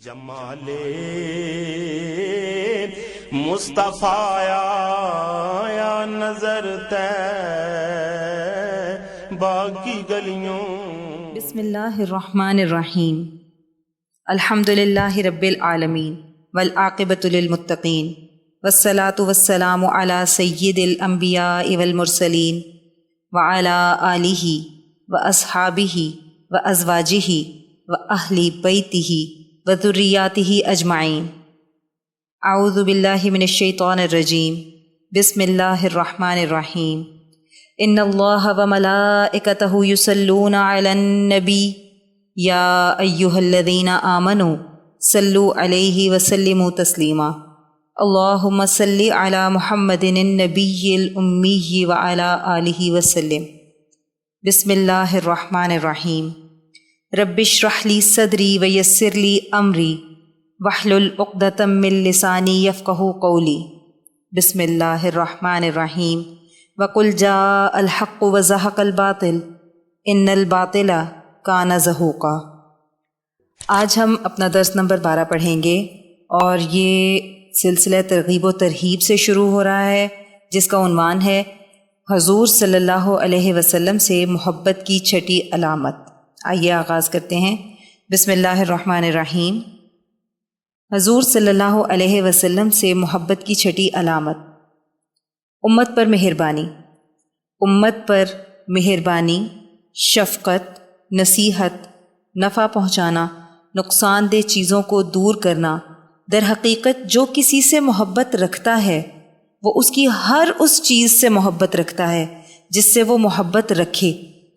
جمال مصطفیٰ یا نظر طیبہ کی گلیوں۔ بسم اللہ الرحمن الرحیم۔ الحمدللہ رب العالمین والعاقبۃ للمتقین والصلاۃ والسلام علی سید الانبیاء والمرسلین وعلی آلہ واصحابہ وازواجہ واہل بیتہ وذریاتہ اجمعین۔ اعوذ باللہ من الشیطان الرجیم۔ بسم اللہ الرحمن الرحیم۔ ان اللہ وملائکتہ یصلون علی النبی یا ایہا الذین آمنوا صلوا علیہ وسلموا تسلیما۔ اللہم صلی علی محمد النبی الامی وعلی آلہ وسلم۔ بسم اللہ الرحمن الرحیم۔ رب اشرح لی صدری ویسر لی امری واحلل عقدۃ من لسانی یفقہوا قولی۔ بسم اللہ الرحمن الرحیم۔ وقل جاء الحق وزہق الباطل ان الباطل کان زہوقا۔ آج ہم اپنا درس نمبر 12 پڑھیں گے، اور یہ سلسلہ ترغیب و ترہیب سے شروع ہو رہا ہے، جس کا عنوان ہے حضور صلی اللہ علیہ وسلم سے محبت کی چھٹی علامت۔ آئیے آغاز کرتے ہیں۔ بسم اللہ الرحمن الرحیم۔ حضور صلی اللہ علیہ وسلم سے محبت کی چھٹی علامت، امت پر مہربانی۔ امت پر مہربانی، شفقت، نصیحت، نفع پہنچانا، نقصان دہ چیزوں کو دور کرنا۔ در حقیقت جو کسی سے محبت رکھتا ہے وہ اس کی ہر اس چیز سے محبت رکھتا ہے جس سے وہ محبت رکھے،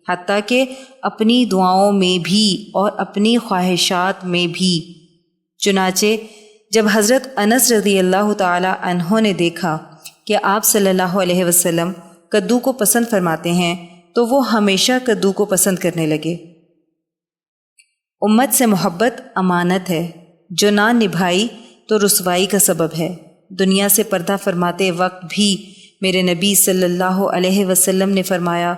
حتیٰ کہ اپنی دعاؤں میں بھی اور اپنی خواہشات میں بھی۔ چنانچہ جب حضرت انس رضی اللہ تعالی عنہ نے دیکھا کہ آپ صلی اللہ علیہ وسلم کدو کو پسند فرماتے ہیں تو وہ ہمیشہ کدو کو پسند کرنے لگے۔ امت سے محبت امانت ہے، جو نہ نبھائی تو رسوائی کا سبب ہے۔ دنیا سے پردہ فرماتے وقت بھی میرے نبی صلی اللہ علیہ وسلم نے فرمایا،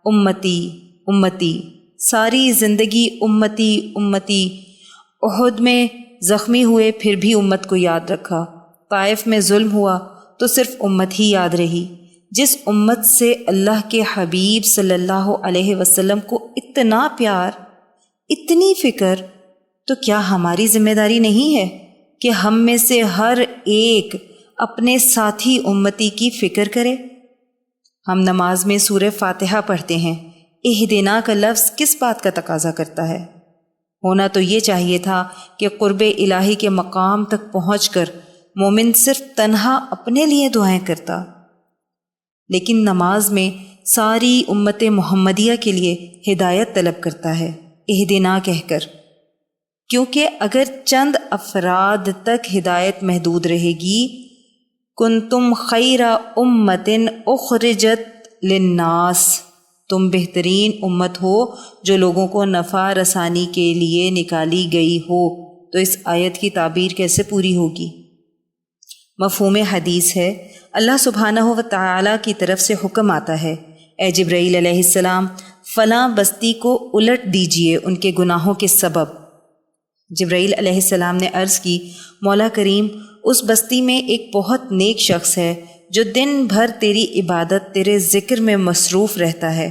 امتی امتی، ساری زندگی امتی امتی۔ احد میں زخمی ہوئے پھر بھی امت کو یاد رکھا، طائف میں ظلم ہوا تو صرف امت ہی یاد رہی۔ جس امت سے اللہ کے حبیب صلی اللہ علیہ وسلم کو اتنا پیار، اتنی فکر، تو کیا ہماری ذمہ داری نہیں ہے کہ ہم میں سے ہر ایک اپنے ساتھی امتی کی فکر کرے؟ ہم نماز میں سورہ فاتحہ پڑھتے ہیں، اہدنا کا لفظ کس بات کا تقاضا کرتا ہے؟ ہونا تو یہ چاہیے تھا کہ قرب الہی کے مقام تک پہنچ کر مومن صرف تنہا اپنے لیے دعائیں کرتا، لیکن نماز میں ساری امت محمدیہ کے لیے ہدایت طلب کرتا ہے، اہدنا کہہ کر، کیونکہ اگر چند افراد تک ہدایت محدود رہے گی، کنتم خیر امت اخرجت للناس، تم بہترین امت ہو جو لوگوں کو نفع رسانی کے لیے نکالی گئی ہو، تو اس آیت کی تعبیر کیسے پوری ہوگی؟ مفہوم حدیث ہے، اللہ سبحانہ و تعالی کی طرف سے حکم آتا ہے، اے جبرائیل علیہ السلام فلاں بستی کو الٹ دیجئے ان کے گناہوں کے سبب۔ جبرائیل علیہ السلام نے عرض کی، مولا کریم، اس بستی میں ایک بہت نیک شخص ہے جو دن بھر تیری عبادت، تیرے ذکر میں مصروف رہتا ہے۔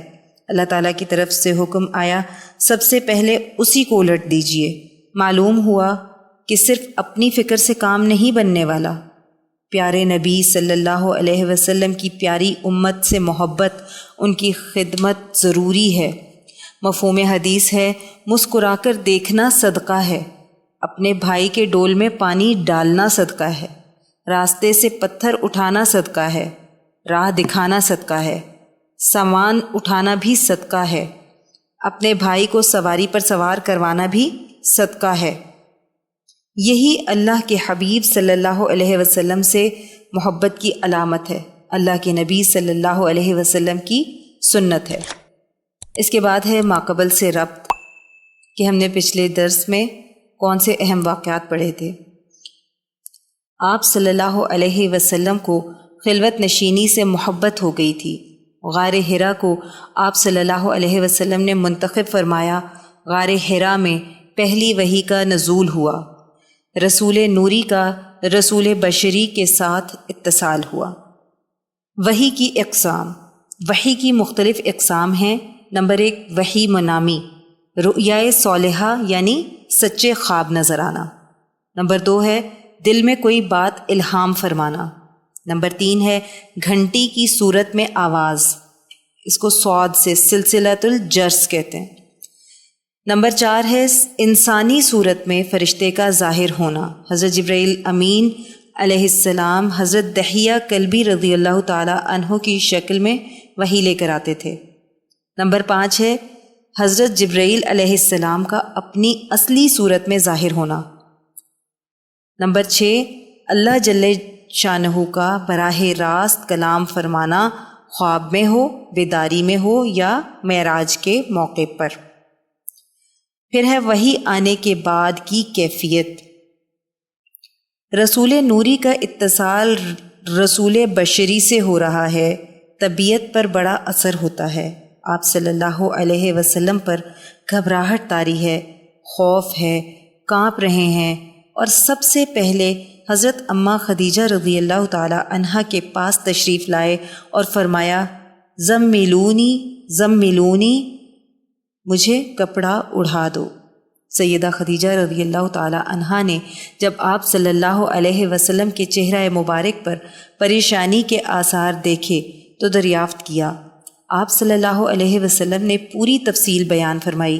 اللہ تعالیٰ کی طرف سے حکم آیا، سب سے پہلے اسی کو الٹ دیجئے۔ معلوم ہوا کہ صرف اپنی فکر سے کام نہیں بننے والا، پیارے نبی صلی اللہ علیہ وسلم کی پیاری امت سے محبت، ان کی خدمت ضروری ہے۔ مفہوم حدیث ہے، مسکرا کر دیکھنا صدقہ ہے، اپنے بھائی کے ڈول میں پانی ڈالنا صدقہ ہے، راستے سے پتھر اٹھانا صدقہ ہے، راہ دکھانا صدقہ ہے، سامان اٹھانا بھی صدقہ ہے، اپنے بھائی کو سواری پر سوار کروانا بھی صدقہ ہے۔ یہی اللہ کے حبیب صلی اللہ علیہ وسلم سے محبت کی علامت ہے، اللہ کے نبی صلی اللہ علیہ وسلم کی سنت ہے۔ اس کے بعد ہے ماقبل سے ربط، کہ ہم نے پچھلے درس میں کون سے اہم واقعات پڑھے تھے۔ آپ صلی اللہ علیہ وسلم کو خلوت نشینی سے محبت ہو گئی تھی۔ غار حرا کو آپ صلی اللہ علیہ وسلم نے منتخب فرمایا۔ غار حرا میں پہلی وحی کا نزول ہوا۔ رسول نوری کا رسول بشری کے ساتھ اتصال ہوا۔ وحی کی اقسام۔ وحی کی مختلف اقسام ہیں۔ نمبر 1، وحی منامی، رؤیائے صالحہ یعنی سچے خواب نظر آنا۔ نمبر 2 ہے دل میں کوئی بات الہام فرمانا۔ نمبر 3 ہے گھنٹی کی صورت میں آواز، اس کو صاد سے سلسلۃ الجرس کہتے ہیں۔ نمبر 4 ہے انسانی صورت میں فرشتے کا ظاہر ہونا۔ حضرت جبرائیل امین علیہ السلام حضرت دحیہ کلبی رضی اللہ تعالی عنہ کی شکل میں وحی لے کر آتے تھے۔ نمبر 5 ہے حضرت جبرائیل علیہ السلام کا اپنی اصلی صورت میں ظاہر ہونا۔ نمبر 6 اللہ جل شانہ کا براہ راست کلام فرمانا، خواب میں ہو، بیداری میں ہو یا معراج کے موقع پر۔ پھر ہے وحی آنے کے بعد کی کیفیت۔ رسول نوری کا اتصال رسول بشری سے ہو رہا ہے، طبیعت پر بڑا اثر ہوتا ہے۔ آپ صلی اللہ علیہ وسلم پر گھبراہٹ طاری ہے، خوف ہے، کانپ رہے ہیں، اور سب سے پہلے حضرت اماں خدیجہ رضی اللہ تعالی عنہا کے پاس تشریف لائے اور فرمایا زملونی زملونی، مجھے کپڑا اڑھا دو۔ سیدہ خدیجہ رضی اللہ تعالی عنہا نے جب آپ صلی اللہ علیہ وسلم کے چہرہ مبارک پر پریشانی کے آثار دیکھے تو دریافت کیا۔ آپ صلی اللہ علیہ وسلم نے پوری تفصیل بیان فرمائی۔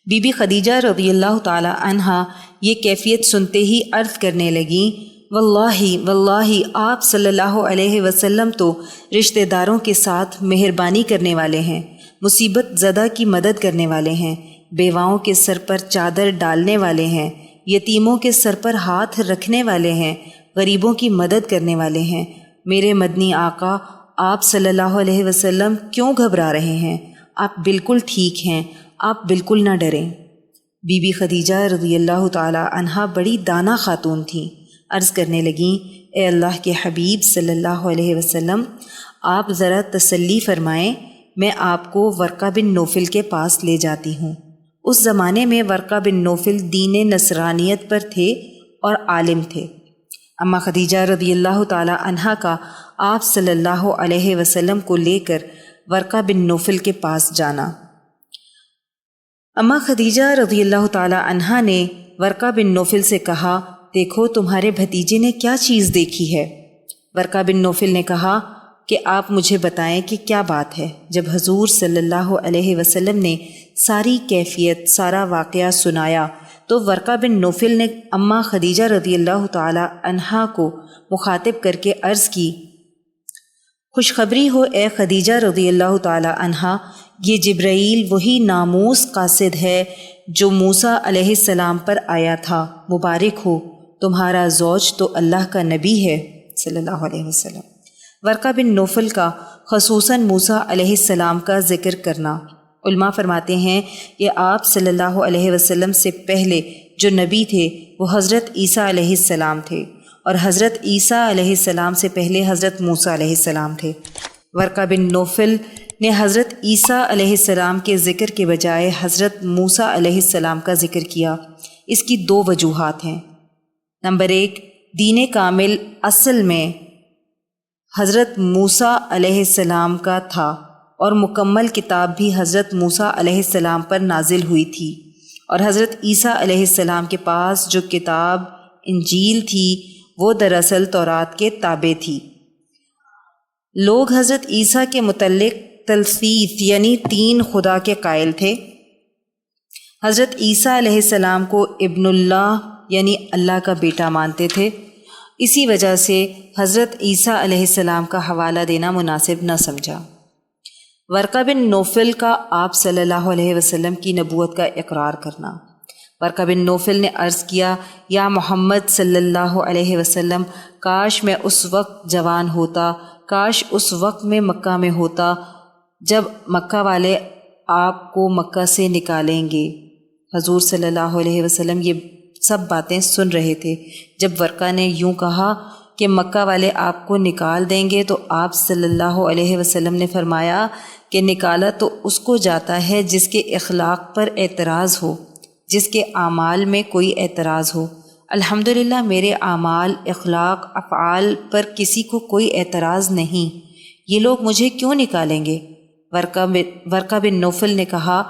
بی بی خدیجہ رضی اللہ تعالی عنہا یہ کیفیت سنتے ہی عرض کرنے لگیں واللہ واللہ آپ صلی اللہ علیہ وسلم تو رشتہ داروں کے ساتھ مہربانی کرنے والے ہیں، مصیبت زدہ کی مدد کرنے والے ہیں، بیواؤں کے سر پر چادر ڈالنے والے ہیں، یتیموں کے سر پر ہاتھ رکھنے والے ہیں، غریبوں کی مدد کرنے والے ہیں۔ میرے مدنی آقا آپ صلی اللہ علیہ وسلم کیوں گھبرا رہے ہیں؟ آپ بالکل ٹھیک ہیں، آپ بالکل نہ ڈریں۔ بی بی خدیجہ رضی اللہ تعالی عنہا بڑی دانا خاتون تھیں، عرض کرنے لگیں اے اللہ کے حبیب صلی اللہ علیہ وسلم، آپ ذرا تسلی فرمائیں، میں آپ کو ورقہ بن نوفل کے پاس لے جاتی ہوں۔ اس زمانے میں ورقہ بن نوفل دین نصرانیت پر تھے اور عالم تھے۔ اماں خدیجہ رضی اللہ تعالی عنہا کا آپ صلی اللہ علیہ وسلم کو لے کر ورقہ بن نوفل کے پاس جانا۔ اماں خدیجہ رضی اللہ تعالی عنہا نے ورقہ بن نوفل سے کہا دیکھو تمہارے بھتیجے نے کیا چیز دیکھی ہے۔ ورقہ بن نوفل نے کہا کہ آپ مجھے بتائیں کہ کیا بات ہے۔ جب حضور صلی اللہ علیہ وسلم نے ساری کیفیت، سارا واقعہ سنایا تو ورقہ بن نوفل نے اماں خدیجہ رضی اللہ تعالی عنہا کو مخاطب کر کے عرض کی خوشخبری ہو اے خدیجہ رضی اللہ تعالی عنہا، یہ جبرائیل وہی ناموس قاصد ہے جو موسیٰ علیہ السلام پر آیا تھا، مبارک ہو، تمہارا زوج تو اللہ کا نبی ہے صلی اللہ علیہ وسلم۔ ورقہ بن نوفل کا خصوصاً موسیٰ علیہ السلام کا ذکر کرنا، علماء فرماتے ہیں کہ آپ صلی اللہ علیہ وسلم سے پہلے جو نبی تھے وہ حضرت عیسیٰ علیہ السلام تھے، اور حضرت عیسیٰ علیہ السلام سے پہلے حضرت موسیٰ علیہ السلام تھے۔ ورقہ بن نوفل نے حضرت عیسیٰ علیہ السلام کے ذکر کے بجائے حضرت موسیٰ علیہ السلام کا ذکر کیا۔ اس کی دو وجوہات ہیں۔ نمبر 1، دین کامل اصل میں حضرت موسیٰ علیہ السلام کا تھا اور مکمل کتاب بھی حضرت موسیٰ علیہ السلام پر نازل ہوئی تھی، اور حضرت عیسیٰ علیہ السلام کے پاس جو کتاب انجیل تھی وہ دراصل تورات کے تابع تھی۔ لوگ حضرت عیسیٰ کے متعلق تلثیث یعنی تین خدا کے قائل تھے۔ حضرت عیسیٰ علیہ السلام کو ابن اللہ یعنی اللہ کا بیٹا مانتے تھے، اسی وجہ سے حضرت عیسیٰ علیہ السلام کا حوالہ دینا مناسب نہ سمجھا۔ ورقہ بن نوفل کا آپ صلی اللہ علیہ وسلم کی نبوت کا اقرار کرنا۔ ورقہ بن نوفل نے عرض کیا یا محمد صلی اللہ علیہ وسلم، کاش میں اس وقت جوان ہوتا، کاش اس وقت میں مکہ میں ہوتا جب مکہ والے آپ کو مکہ سے نکالیں گے۔ حضور صلی اللہ علیہ وسلم یہ سب باتیں سن رہے تھے۔ جب ورقہ نے یوں کہا کہ مکہ والے آپ کو نکال دیں گے تو آپ صلی اللہ علیہ وسلم نے فرمایا کہ نکالا تو اس کو جاتا ہے جس کے اخلاق پر اعتراض ہو، جس کے اعمال میں کوئی اعتراض ہو۔ الحمدللہ میرے اعمال، اخلاق، افعال پر کسی کو کوئی اعتراض نہیں، یہ لوگ مجھے کیوں نکالیں گے؟ ورقہ بن نوفل نے کہا،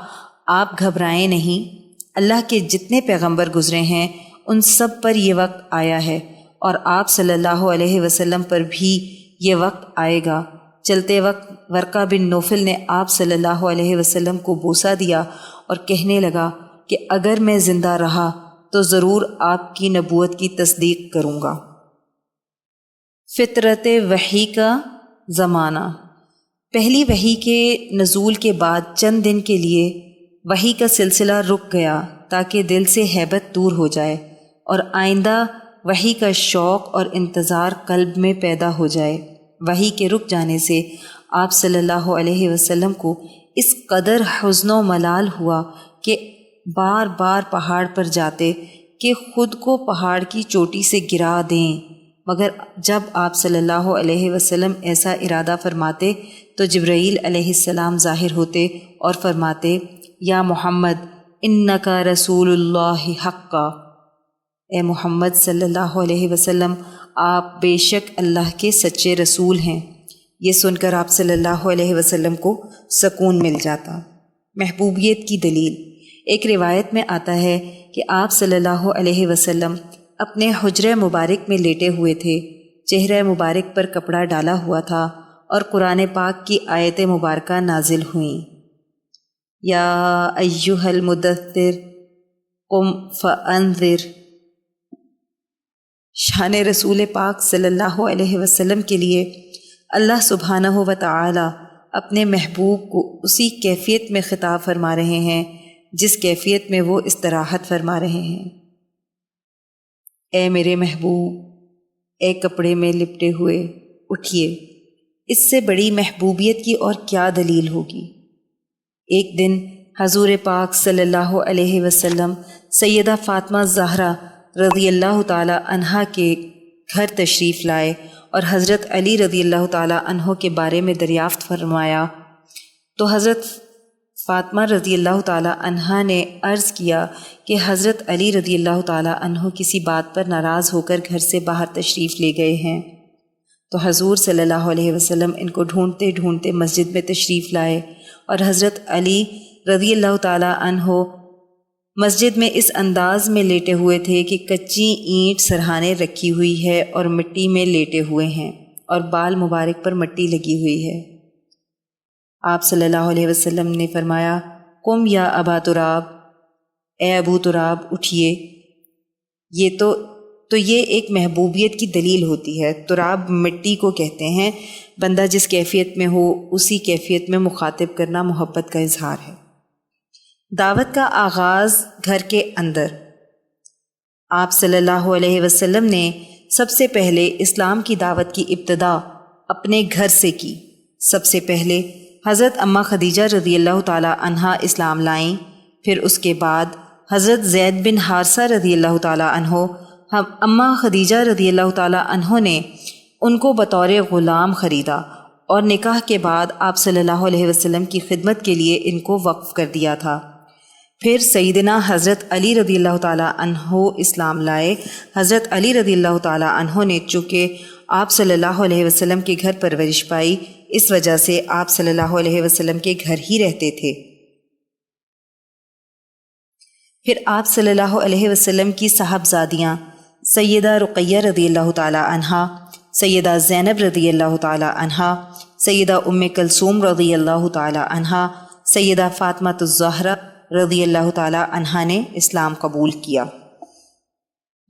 آپ گھبرائیں نہیں، اللہ کے جتنے پیغمبر گزرے ہیں ان سب پر یہ وقت آیا ہے، اور آپ صلی اللہ علیہ وسلم پر بھی یہ وقت آئے گا۔ چلتے وقت ورقہ بن نوفل نے آپ صلی اللہ علیہ وسلم کو بوسہ دیا اور کہنے لگا کہ اگر میں زندہ رہا تو ضرور آپ کی نبوت کی تصدیق کروں گا۔ فطرت وحی کا زمانہ۔ پہلی وحی کے نزول کے بعد چند دن کے لیے وحی کا سلسلہ رک گیا تاکہ دل سے ہیبت دور ہو جائے اور آئندہ وحی کا شوق اور انتظار قلب میں پیدا ہو جائے۔ وحی کے رک جانے سے آپ صلی اللہ علیہ وسلم کو اس قدر حزن و ملال ہوا کہ بار بار پہاڑ پر جاتے کہ خود کو پہاڑ کی چوٹی سے گرا دیں، مگر جب آپ صلی اللہ علیہ وسلم ایسا ارادہ فرماتے تو جبرائیل علیہ السلام ظاہر ہوتے اور فرماتے، یا محمد انکا رسول اللہ حقا، اے محمد صلی اللہ علیہ وسلم آپ بے شک اللہ کے سچے رسول ہیں۔ یہ سن کر آپ صلی اللہ علیہ وسلم کو سکون مل جاتا۔ محبوبیت کی دلیل۔ ایک روایت میں آتا ہے کہ آپ صلی اللہ علیہ وسلم اپنے حجرہ مبارک میں لیٹے ہوئے تھے، چہرہ مبارک پر کپڑا ڈالا ہوا تھا اور قرآن پاک کی آیت مبارکہ نازل ہوئیں، یا ایھا المدثر قم فانذر۔ شان رسول پاک صلی اللہ علیہ وسلم کے لیے اللہ سبحانہ و تعالی اپنے محبوب کو اسی کیفیت میں خطاب فرما رہے ہیں جس کیفیت میں وہ استراحت فرما رہے ہیں۔ اے میرے محبوب، اے کپڑے میں لپٹے ہوئے، اٹھیے۔ اس سے بڑی محبوبیت کی اور کیا دلیل ہوگی؟ ایک دن حضور پاک صلی اللہ علیہ وسلم سیدہ فاطمہ زہرا رضی اللہ تعالی عنہا کے گھر تشریف لائے اور حضرت علی رضی اللہ تعالی عنہ کے بارے میں دریافت فرمایا تو حضرت فاطمہ رضی اللہ تعالی عنہا نے عرض کیا کہ حضرت علی رضی اللہ تعالی عنہ کسی بات پر ناراض ہو کر گھر سے باہر تشریف لے گئے ہیں۔ تو حضور صلی اللہ علیہ وسلم ان کو ڈھونڈتے ڈھونڈتے مسجد میں تشریف لائے اور حضرت علی رضی اللہ تعالی عنہ مسجد میں اس انداز میں لیٹے ہوئے تھے کہ کچی اینٹ سرہانے رکھی ہوئی ہے اور مٹی میں لیٹے ہوئے ہیں اور بال مبارک پر مٹی لگی ہوئی ہے۔ آپ صلی اللہ علیہ وسلم نے فرمایا، قم یا ابا تراب، اے ابو تراب اٹھیے۔ یہ ایک محبوبیت کی دلیل ہوتی ہے۔ تراب مٹی کو کہتے ہیں۔ بندہ جس کیفیت میں ہو اسی کیفیت میں مخاطب کرنا محبت کا اظہار ہے۔ دعوت کا آغاز گھر کے اندر۔ آپ صلی اللہ علیہ وسلم نے سب سے پہلے اسلام کی دعوت کی ابتدا اپنے گھر سے کی۔ سب سے پہلے حضرت اماں خدیجہ رضی اللہ تعالی عنہا اسلام لائیں، پھر اس کے بعد حضرت زید بن حارثہ رضی اللہ تعالی عنہ، اماں خدیجہ رضی اللہ تعالی عنہ نے ان کو بطور غلام خریدا اور نکاح کے بعد آپ صلی اللہ علیہ وسلم کی خدمت کے لیے ان کو وقف کر دیا تھا۔ پھر سیدنا حضرت علی رضی اللہ تعالی عنہ اسلام لائے۔ حضرت علی رضی اللہ تعالی عنہ نے چونکہ آپ صلی اللہ علیہ وسلم کے گھر پرورش پائی، اس وجہ سے آپ صلی اللہ علیہ وسلم کے گھر ہی رہتے تھے۔ پھر آپ صلی اللہ علیہ وسلم کی صاحبزادیاں سیدہ رقیہ رضی اللہ تعالی عنہا، سیدہ زینب رضی اللہ تعالی عنہا، سیدہ ام کلثوم رضی اللہ تعالی عنہا، سیدہ فاطمہ الزہرا رضی اللہ تعالی عنہا نے اسلام قبول کیا۔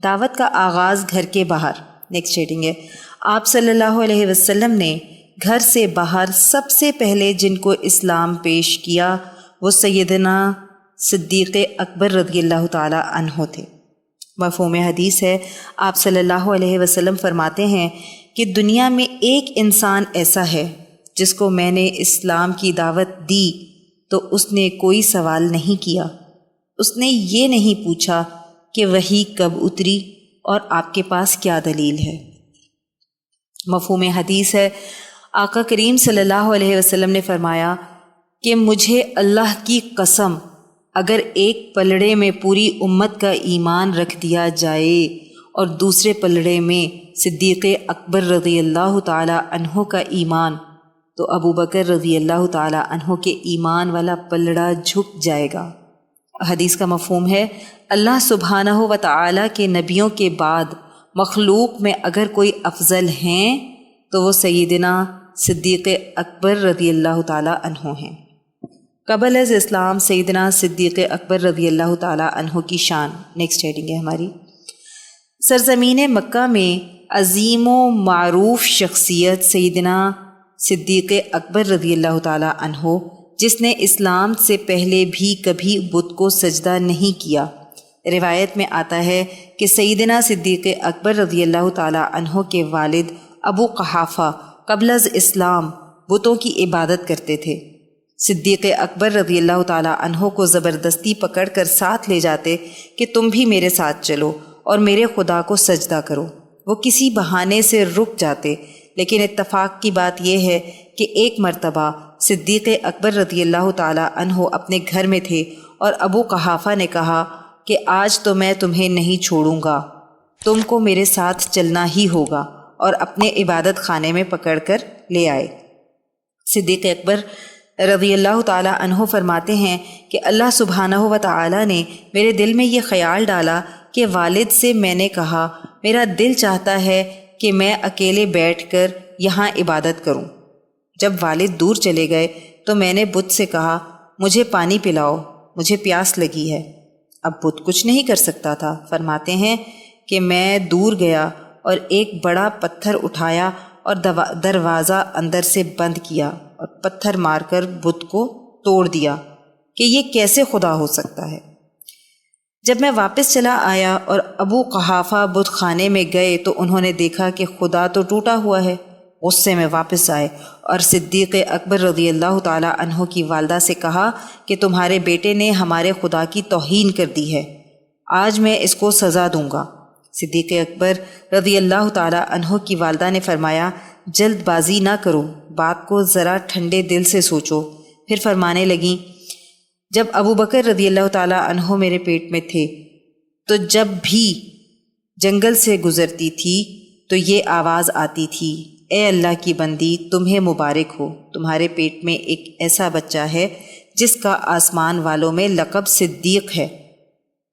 دعوت کا آغاز گھر کے باہر۔ نیکسٹ ریڈنگ ہے، آپ صلی اللہ علیہ وسلم نے گھر سے باہر سب سے پہلے جن کو اسلام پیش کیا وہ سیدنا صدیق اکبر رضی اللہ تعالی عنہ تھے۔ مفہوم حدیث ہے، آپ صلی اللہ علیہ وسلم فرماتے ہیں کہ دنیا میں ایک انسان ایسا ہے جس کو میں نے اسلام کی دعوت دی تو اس نے کوئی سوال نہیں کیا، اس نے یہ نہیں پوچھا کہ وحی کب اتری اور آپ کے پاس کیا دلیل ہے۔ مفہوم حدیث ہے، آقا کریم صلی اللہ علیہ وسلم نے فرمایا کہ مجھے اللہ کی قسم اگر ایک پلڑے میں پوری امت کا ایمان رکھ دیا جائے اور دوسرے پلڑے میں صدیق اکبر رضی اللہ تعالی عنہ کا ایمان، تو ابو بکر رضی اللہ تعالی عنہ کے ایمان والا پلڑا جھک جائے گا۔ حدیث کا مفہوم ہے، اللہ سبحانہ و تعالی کے نبیوں کے بعد مخلوق میں اگر کوئی افضل ہیں تو وہ سیدنا صدیق اکبر رضی اللہ تعالی عنہ ہیں۔ قبل از اسلام سیدنا صدیق اکبر رضی اللہ تعالی عنہ کی شان، نیکسٹ ہیڈنگ ہے ہماری۔ سرزمین مکہ میں عظیم و معروف شخصیت سیدنا صدیق اکبر رضی اللہ تعالی عنہ، جس نے اسلام سے پہلے بھی کبھی بت کو سجدہ نہیں کیا۔ روایت میں آتا ہے کہ سیدنا صدیق اکبر رضی اللہ تعالی عنہ کے والد ابو قحافہ قبل از اسلام بتوں کی عبادت کرتے تھے۔ صدیق اکبر رضی اللہ تعالی عنہ کو زبردستی پکڑ کر ساتھ لے جاتے کہ تم بھی میرے ساتھ چلو اور میرے خدا کو سجدہ کرو۔ وہ کسی بہانے سے رک جاتے، لیکن اتفاق کی بات یہ ہے کہ ایک مرتبہ صدیق اکبر رضی اللہ تعالی عنہ اپنے گھر میں تھے اور ابو قحافہ نے کہا کہ آج تو میں تمہیں نہیں چھوڑوں گا، تم کو میرے ساتھ چلنا ہی ہوگا، اور اپنے عبادت خانے میں پکڑ کر لے آئے۔ صدیق اکبر رضی اللہ تعالی عنہ فرماتے ہیں کہ اللہ سبحانہ و تعالی نے میرے دل میں یہ خیال ڈالا کہ والد سے میں نے کہا میرا دل چاہتا ہے کہ میں اکیلے بیٹھ کر یہاں عبادت کروں۔ جب والد دور چلے گئے تو میں نے بت سے کہا مجھے پانی پلاؤ، مجھے پیاس لگی ہے۔ اب بت کچھ نہیں کر سکتا تھا۔ فرماتے ہیں کہ میں دور گیا اور ایک بڑا پتھر اٹھایا اور دروازہ اندر سے بند کیا اور پتھر مار کر بت کو توڑ دیا کہ یہ کیسے خدا ہو سکتا ہے۔ جب میں واپس چلا آیا اور ابو قحافہ بت خانے میں گئے تو انہوں نے دیکھا کہ خدا تو ٹوٹا ہوا ہے۔ غصے میں واپس آئے اور صدیق اکبر رضی اللہ تعالی عنہ کی والدہ سے کہا کہ تمہارے بیٹے نے ہمارے خدا کی توہین کر دی ہے، آج میں اس کو سزا دوں گا۔ صدیق اکبر رضی اللہ تعالی عنہ کی والدہ نے فرمایا جلد بازی نہ کرو، بات کو ذرا ٹھنڈے دل سے سوچو۔ پھر فرمانے لگیں جب ابو بکر رضی اللہ تعالی عنہ میرے پیٹ میں تھے تو جب بھی جنگل سے گزرتی تھی تو یہ آواز آتی تھی، اے اللہ کی بندی تمہیں مبارک ہو، تمہارے پیٹ میں ایک ایسا بچہ ہے جس کا آسمان والوں میں لقب صدیق ہے،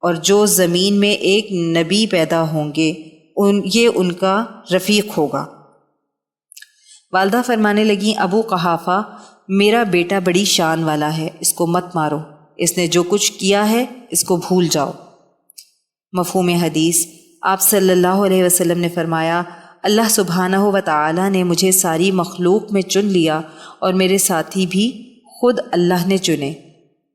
اور جو زمین میں ایک نبی پیدا ہوں گے یہ ان کا رفیق ہوگا۔ والدہ فرمانے لگیں ابو قحافہ میرا بیٹا بڑی شان والا ہے، اس کو مت مارو، اس نے جو کچھ کیا ہے اس کو بھول جاؤ۔ مفہوم حدیث، آپ صلی اللہ علیہ وسلم نے فرمایا اللہ سبحانہ و تعالی نے مجھے ساری مخلوق میں چن لیا اور میرے ساتھی بھی خود اللہ نے چنے۔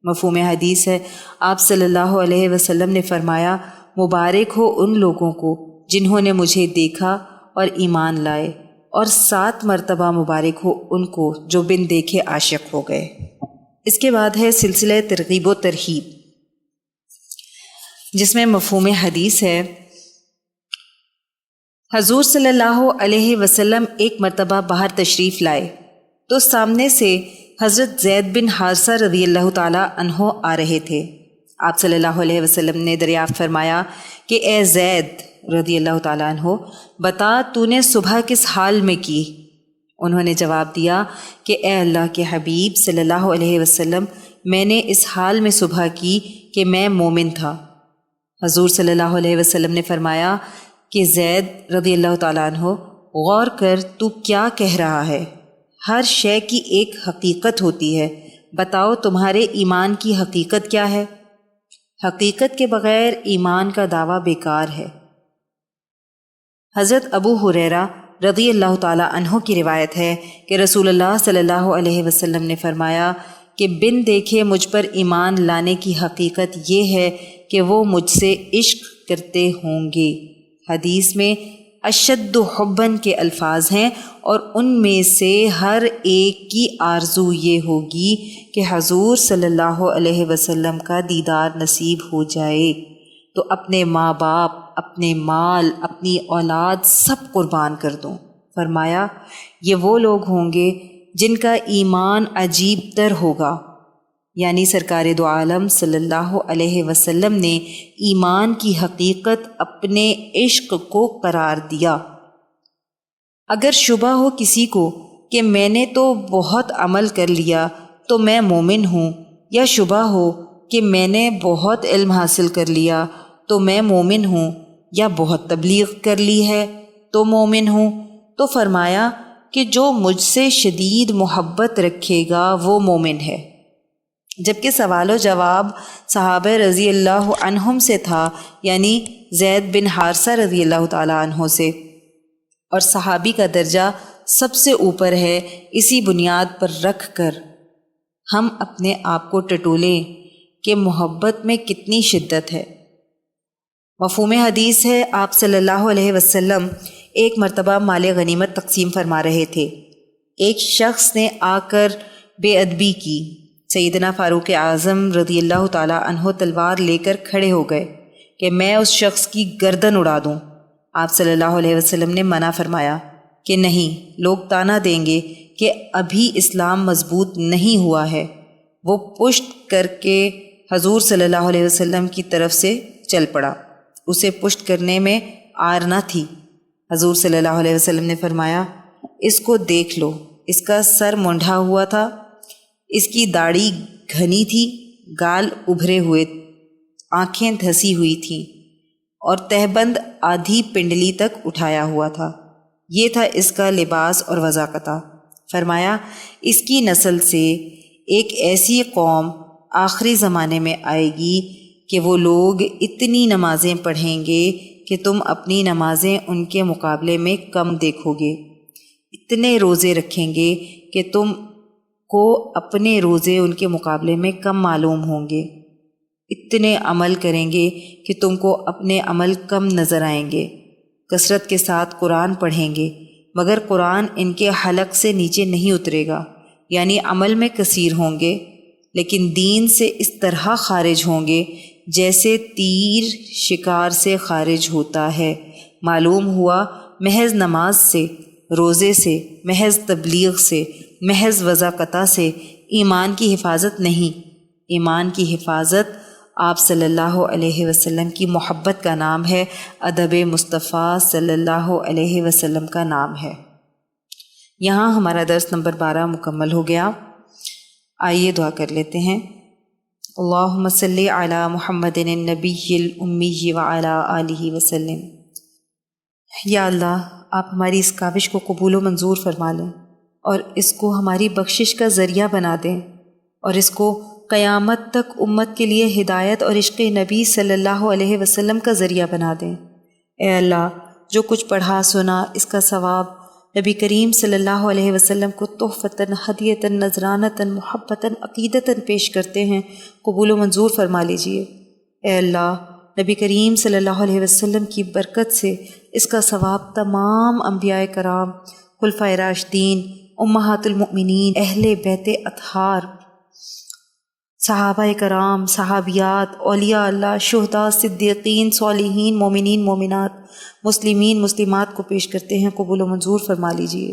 مفہوم حدیث ہے، آپ صلی اللہ علیہ وسلم نے فرمایا مبارک ہو ان لوگوں کو جنہوں نے مجھے دیکھا اور ایمان لائے، اور 7 مرتبہ مبارک ہو ان کو جو بن دیکھے عاشق ہو گئے۔ اس کے بعد ہے سلسلہ ترغیب و ترہیب، جس میں مفہوم حدیث ہے حضور صلی اللہ علیہ وسلم ایک مرتبہ باہر تشریف لائے تو سامنے سے حضرت زید بن حارثہ رضی اللہ تعالیٰ عنہ آ رہے تھے۔ آپ صلی اللہ علیہ وسلم نے دریافت فرمایا کہ اے زید رضی اللہ تعالیٰ عنہ بتا تو نے صبح کس حال میں کی؟ انہوں نے جواب دیا کہ اے اللہ کے حبیب صلی اللہ علیہ وسلم میں نے اس حال میں صبح کی کہ میں مومن تھا۔ حضور صلی اللہ علیہ وسلم نے فرمایا کہ زید رضی اللہ تعالیٰ عنہ غور کر تو کیا کہہ رہا ہے، ہر شے کی ایک حقیقت ہوتی ہے، بتاؤ تمہارے ایمان کی حقیقت کیا ہے؟ حقیقت کے بغیر ایمان کا دعویٰ بیکار ہے۔ حضرت ابو ہریرہ رضی اللہ تعالیٰ عنہ کی روایت ہے کہ رسول اللہ صلی اللہ علیہ وسلم نے فرمایا کہ بن دیکھے مجھ پر ایمان لانے کی حقیقت یہ ہے کہ وہ مجھ سے عشق کرتے ہوں گے۔ حدیث میں اشد حبن کے الفاظ ہیں اور ان میں سے ہر ایک کی آرزو یہ ہوگی کہ حضور صلی اللہ علیہ وسلم کا دیدار نصیب ہو جائے، تو اپنے ماں باپ، اپنے مال، اپنی اولاد سب قربان کر دوں۔ فرمایا یہ وہ لوگ ہوں گے جن کا ایمان عجیب تر ہوگا، یعنی سرکار دو عالم صلی اللہ علیہ وسلم نے ایمان کی حقیقت اپنے عشق کو قرار دیا۔ اگر شبہ ہو کسی کو کہ میں نے تو بہت عمل کر لیا تو میں مومن ہوں، یا شبہ ہو کہ میں نے بہت علم حاصل کر لیا تو میں مومن ہوں، یا بہت تبلیغ کر لی ہے تو مومن ہوں، تو فرمایا کہ جو مجھ سے شدید محبت رکھے گا وہ مومن ہے۔ جبکہ سوال و جواب صحابہ رضی اللہ عنہم سے تھا، یعنی زید بن حارثہ رضی اللہ تعالیٰ عنہ سے، اور صحابی کا درجہ سب سے اوپر ہے۔ اسی بنیاد پر رکھ کر ہم اپنے آپ کو ٹٹولیں کہ محبت میں کتنی شدت ہے۔ مفہوم حدیث ہے، آپ صلی اللہ علیہ وسلم ایک مرتبہ مال غنیمت تقسیم فرما رہے تھے۔ ایک شخص نے آ کر بے ادبی کی۔ سیدنا فاروق اعظم رضی اللہ تعالیٰ عنہ تلوار لے کر کھڑے ہو گئے کہ میں اس شخص کی گردن اڑا دوں۔ آپ صلی اللہ علیہ وسلم نے منع فرمایا کہ نہیں، لوگ طعنہ دیں گے کہ ابھی اسلام مضبوط نہیں ہوا ہے۔ وہ پشت کر کے حضور صلی اللہ علیہ وسلم کی طرف سے چل پڑا۔ اسے پشت کرنے میں آر نہ تھی۔ حضور صلی اللہ علیہ وسلم نے فرمایا، اس کو دیکھ لو، اس کا سر مونڈھا ہوا تھا، اس کی داڑھی گھنی تھی، گال ابھرے ہوئے، آنکھیں دھسی ہوئی تھیں، اور تہبند آدھی پنڈلی تک اٹھایا ہوا تھا۔ یہ تھا اس کا لباس اور وضاقتہ۔ فرمایا، اس کی نسل سے ایک ایسی قوم آخری زمانے میں آئے گی کہ وہ لوگ اتنی نمازیں پڑھیں گے کہ تم اپنی نمازیں ان کے مقابلے میں کم دیکھو گے، اتنے روزے رکھیں گے کہ تم کو اپنے روزے ان کے مقابلے میں کم معلوم ہوں گے، اتنے عمل کریں گے کہ تم کو اپنے عمل کم نظر آئیں گے، کثرت کے ساتھ قرآن پڑھیں گے مگر قرآن ان کے حلق سے نیچے نہیں اترے گا، یعنی عمل میں کثیر ہوں گے لیکن دین سے اس طرح خارج ہوں گے جیسے تیر شکار سے خارج ہوتا ہے۔ معلوم ہوا محض نماز سے، روزے سے، محض تبلیغ سے، محض وضاقتہ سے ایمان کی حفاظت نہیں۔ ایمان کی حفاظت آپ صلی اللہ علیہ وسلم کی محبت کا نام ہے، ادب مصطفیٰ صلی اللہ علیہ وسلم کا نام ہے۔ یہاں ہمارا درس نمبر 12 مکمل ہو گیا۔ آئیے دعا کر لیتے ہیں۔ اللہم صلی علی محمد النبی الامی وعلی آلہ وسلم۔ یا اللہ، آپ ہماری اس کاوش کو قبول و منظور فرما لیں اور اس کو ہماری بخشش کا ذریعہ بنا دیں، اور اس کو قیامت تک امت کے لیے ہدایت اور عشق نبی صلی اللہ علیہ وسلم کا ذریعہ بنا دیں۔ اے اللہ، جو کچھ پڑھا سنا اس کا ثواب نبی کریم صلی اللہ علیہ وسلم کو تحفتاً، ہدیتاً، نذرانتاً، محبتاً، عقیدتاً پیش کرتے ہیں، قبول و منظور فرما لیجئے۔ اے اللہ، نبی کریم صلی اللہ علیہ وسلم کی برکت سے اس کا ثواب تمام انبیاء کرام، خلفائے راشدین، امہات المؤمنین، اہل بیت اطہار، صحابہ کرام، صحابیات، اولیاء اللہ، شہداء، صدیقین، صالحین، مومنین، مومنات، مسلمین، مسلمات کو پیش کرتے ہیں، قبول و منظور فرما لیجئے۔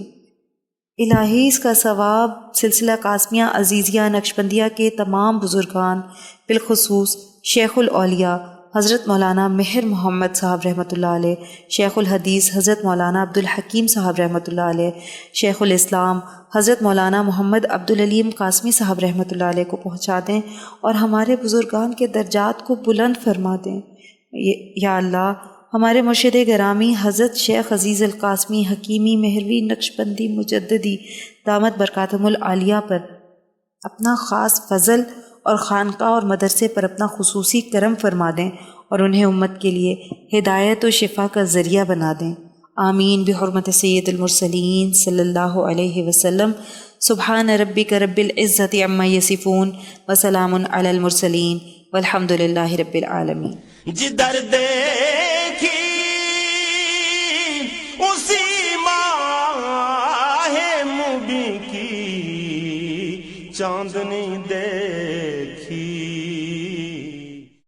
الہی اس کا ثواب سلسلہ قاسمیہ عزیزیہ نقشبندیہ کے تمام بزرگان، بالخصوص شیخ الاولیاء حضرت مولانا مہر محمد صاحب رحمۃ اللہ علیہ، شیخ الحدیث حضرت مولانا عبدالحکیم صاحب رحمۃ اللہ علیہ، شیخ الاسلام حضرت مولانا محمد عبدالعلیم قاسمی صاحب رحمۃ اللہ علیہ کو پہنچا دیں، اور ہمارے بزرگان کے درجات کو بلند فرما دیں۔ یا اللہ، ہمارے مرشد گرامی حضرت شیخ عزیز القاسمی حکیمی مہروی نقشبندی مجددی دامت برکاتہم العالیہ پر اپنا خاص فضل اور خانقاہ اور مدرسے پر اپنا خصوصی کرم فرما دیں، اور انہیں امت کے لیے ہدایت و شفا کا ذریعہ بنا دیں۔ آمین بحرمت سید المرسلین صلی اللہ علیہ وسلم۔ سبحان ربک رب العزت عما یصفون وسلام علی المرسلین والحمد للہ رب العالمین۔ جدھر دیکھی اسی